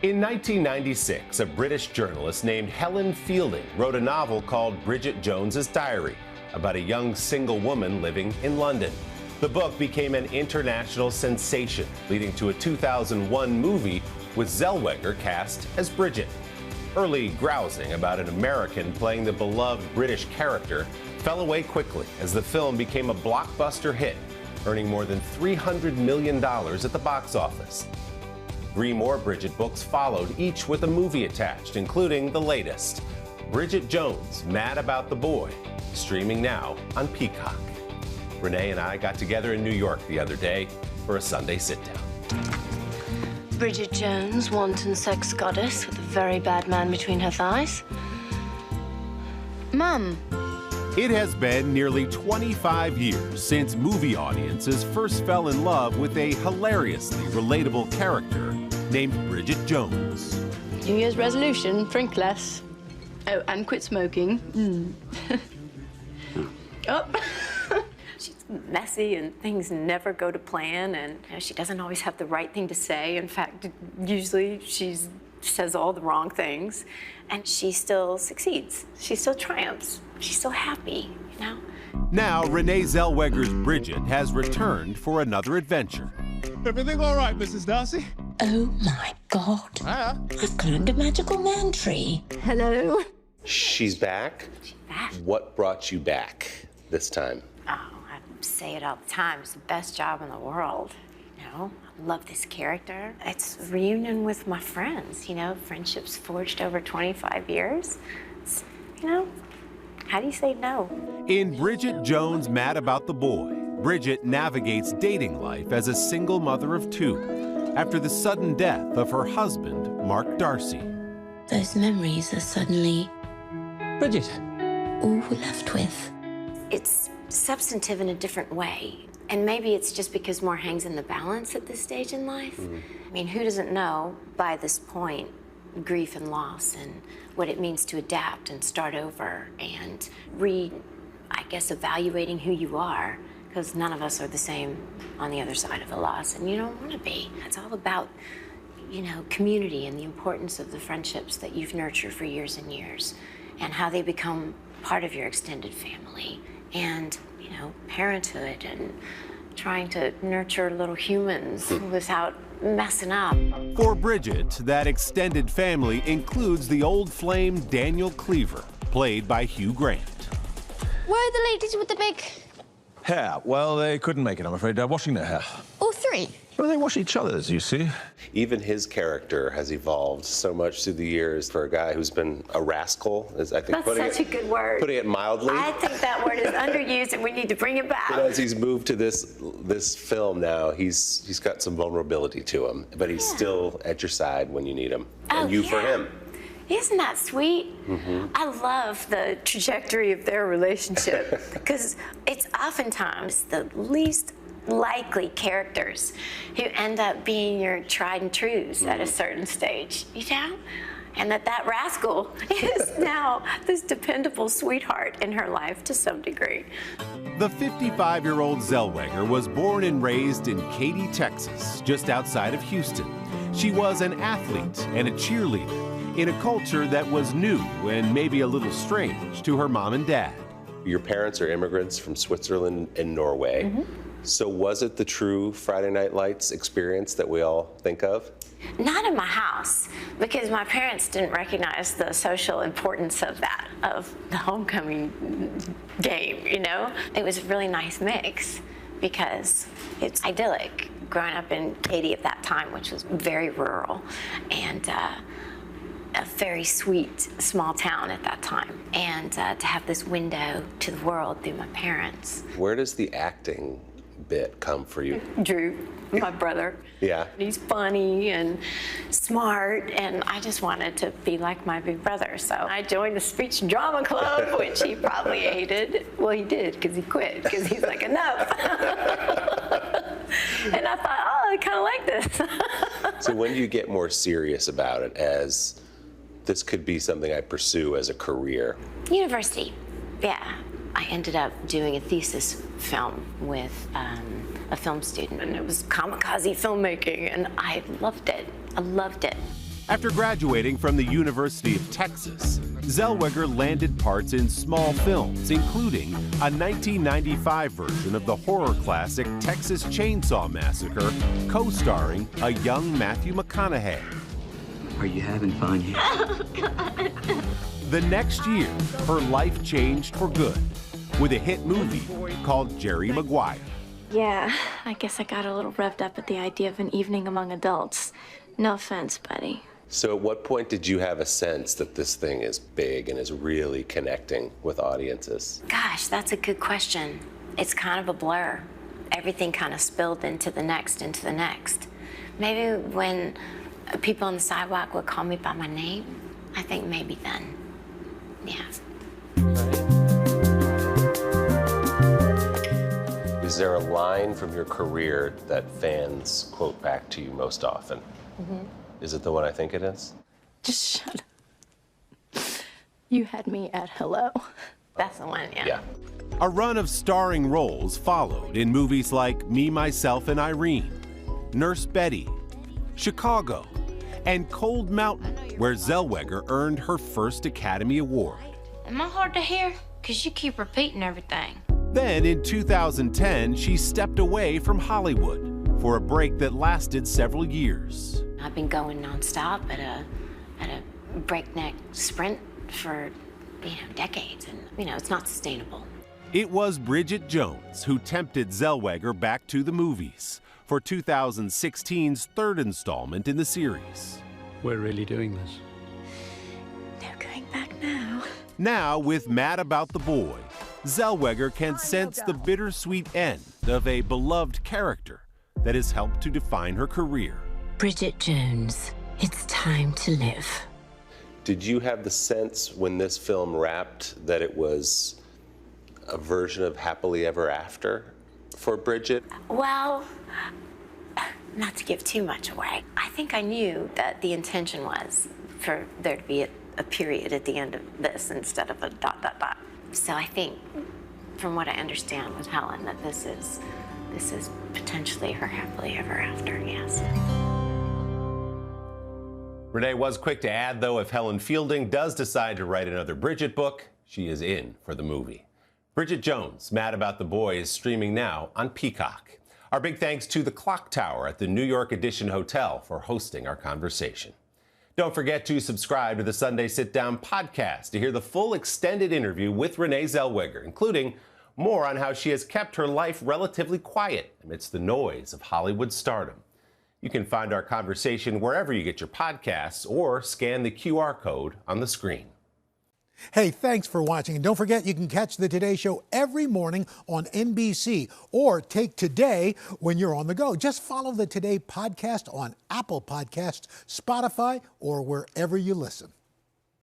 In 1996, a British journalist named Helen Fielding wrote a novel called Bridget Jones's Diary about a young single woman living in London. The book became an international sensation, leading to a 2001 movie with Zellweger cast as Bridget. Early grousing about an American playing the beloved British character fell away quickly as the film became a blockbuster hit, earning more than $300 million at the box office. 3 more Bridget books followed, each with a movie attached, including the latest, Bridget Jones, Mad About the Boy, streaming now on Peacock. Renee and I got together in New York the other day for a Sunday Sitdown. Bridget Jones, wanton sex goddess with a very bad man between her thighs. Mum. It has been nearly 25 years since movie audiences first fell in love with a hilariously relatable character named Bridget Jones. New Year's resolution, drink less. Oh, and quit smoking. Oh. She's messy and things never go to plan, and she doesn't always have the right thing to say. In fact, usually she says all the wrong things, and she still succeeds. She still triumphs. She's still happy, you know? Now, Renée Zellweger's Bridget has returned for another adventure. Everything all right, Mrs. Darcy? Oh, my God. Hiya. I've climbed a magical man tree. Hello. She's back? She's back. What brought you back this time? Oh, I say it all the time. It's the best job in the world. You know, I love this character. It's a reunion with my friends, you know, friendships forged over 25 years. It's, you know, how do you say no? In Bridget Jones' Mad About the Boy, Bridget navigates dating life as a single mother of 2 after the sudden death of her husband, Mark Darcy. Those memories are suddenly Bridget. all we're left with. It's substantive in a different way. And maybe it's just because more hangs in the balance at this stage in life. I mean, who doesn't know by this point grief and loss and what it means to adapt and start over and evaluating who you are, because none of us are the same on the other side of the loss, and you don't want to be. It's all about, you know, community and the importance of the friendships that you've nurtured for years and years, and how they become part of your extended family, and, you know, parenthood and trying to nurture little humans without messing up. For Bridget, that extended family includes the old flame Daniel Cleaver, played by Hugh Grant. Where are the ladies with the big... Hair. Well, they couldn't make it, I'm afraid. They're washing their hair. All 3? Well, they wash each other's, you see. Even his character has evolved so much through the years for a guy who's been a rascal, is I think That's such a good word. Putting it mildly. I think that word is underused, and we need to bring it back. You know, as he's moved to this film now, he's got some vulnerability to him, but he's still at your side when you need him, and you for him. Isn't that sweet? I love the trajectory of their relationship because it's oftentimes the least likely characters who end up being your tried and trues at a certain stage, you know? And that rascal is now this dependable sweetheart in her life to some degree. The 55-year-old Zellweger was born and raised in Katy, Texas, just outside of Houston. She was an athlete and a cheerleader in a culture that was new and maybe a little strange to her mom and dad. Your parents are immigrants from Switzerland and Norway. So was it the true Friday Night Lights experience that we all think of? Not in my house, because my parents didn't recognize the social importance of that, of the homecoming game, you know? It was a really nice mix because it's idyllic growing up in Katy at that time, which was very rural and a very sweet small town at that time. And to have this window to the world through my parents. Where does the acting bit come for you? Drew, my brother. Yeah. He's funny and smart, and I just wanted to be like my big brother. So I joined the speech and drama club, which he probably hated. Well, he did, because he quit, because he's like, enough. And I thought, oh, I kind of like this. So when do you get more serious about it as this could be something I pursue as a career? University, yeah. I ended up doing a thesis film with a film student, and it was kamikaze filmmaking, and I loved it. I loved it. After graduating from the University of Texas, Zellweger landed parts in small films, including a 1995 version of the horror classic Texas Chainsaw Massacre, co-starring a young Matthew McConaughey. Are you having fun yet? Oh, God. The next year, her life changed for good with a hit movie called Jerry Maguire. Yeah, I guess I got a little revved up at the idea of an evening among adults. No offense, buddy. So at what point did you have a sense that this thing is big and is really connecting with audiences? Gosh, that's a good question. It's kind of a blur. Everything kind of spilled into the next, into the next. Maybe when people on the sidewalk would call me by my name, I think maybe then. Yeah. Is there a line from your career that fans quote back to you most often? Mm-hmm. Is it the one I think it is? Just shut up. You had me at hello. That's the one, yeah. Yeah. A run of starring roles followed in movies like Me, Myself, and Irene, Nurse Betty, Chicago, and Cold Mountain, where Zellweger earned her first Academy Award. Am I hard to hear? Because you keep repeating everything. Then in 2010, she stepped away from Hollywood for a break that lasted several years. I've been going nonstop at a breakneck sprint for, decades, and, it's not sustainable. It was Bridget Jones who tempted Zellweger back to the movies for 2016's third installment in the series. We're really doing this. No going back now. Now, with Mad About the Boy, Zellweger can sense the bittersweet end of a beloved character that has helped to define her career. Bridget Jones, it's time to live. Did you have the sense when this film wrapped that it was a version of Happily Ever After for Bridget? Well, not to give too much away, I think I knew that the intention was for there to be a period at the end of this instead of a ... So I think, from what I understand with Helen, that this is potentially her happily ever after, yes. Renee was quick to add, though, if Helen Fielding does decide to write another Bridget book, she is in for the movie. Bridget Jones, Mad About the Boy, is streaming now on Peacock. Our big thanks to the Clock Tower at the New York Edition Hotel for hosting our conversation. Don't forget to subscribe to the Sunday Sitdown podcast to hear the full extended interview with Renée Zellweger, including more on how she has kept her life relatively quiet amidst the noise of Hollywood stardom. You can find our conversation wherever you get your podcasts or scan the QR code on the screen. Hey, thanks for watching. And don't forget, you can catch the Today Show every morning on NBC or take Today when you're on the go. Just follow the Today podcast on Apple Podcasts, Spotify, or wherever you listen.